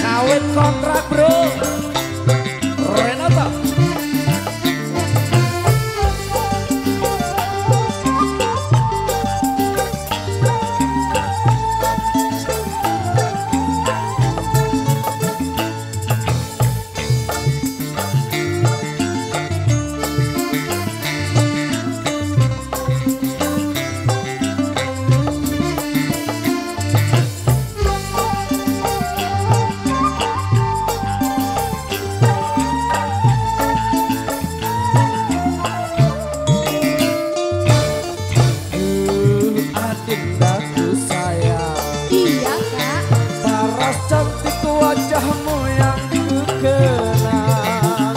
Kawin kontrak bro, Renata. Wajahmu yang ku kenal,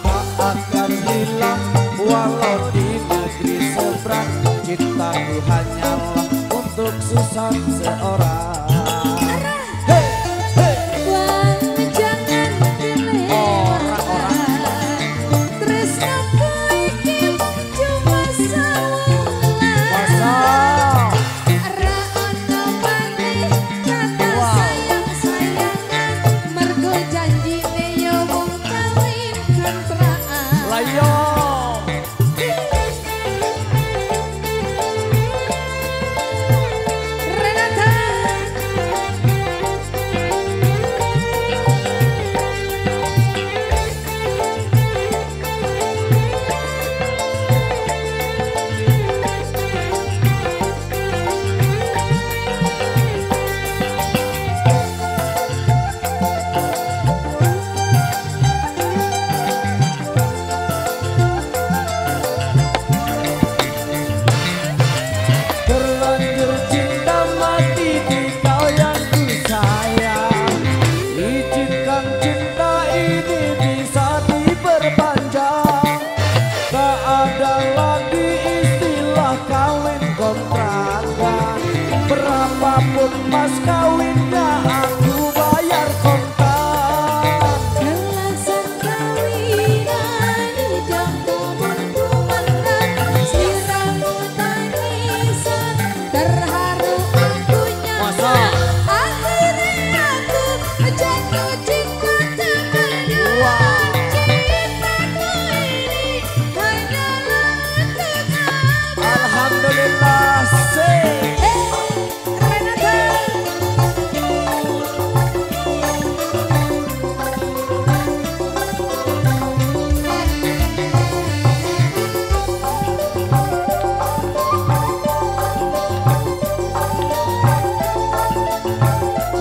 tak akan hilang walau di negeri seberang. Cintaku hanyalah untuk Susan seorang. Berapapun mas kawinnya aku bayar kontan. Gelasan kawinan hidang kubur kumandang, siramu tangisan terharu aku nyaman. Akhirnya aku jatuh cinta dengannya. Cintaku ini hanyalah untuk kamu. Alhamdulillah sih.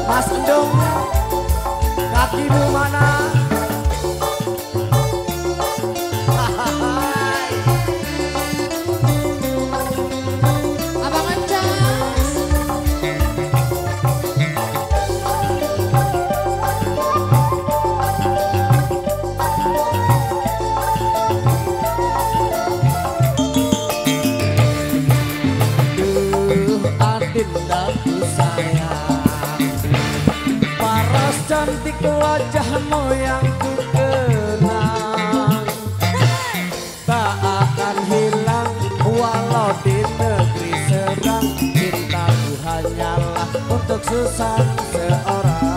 Mas Endung, kakimu mana? Abang Encas. Adindaku sayang, paras cantik wajahmu yang ku kenang, tak akan hilang walau di negeri serang. Cintaku hanyalah untuk Susan seorang.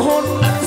nuhun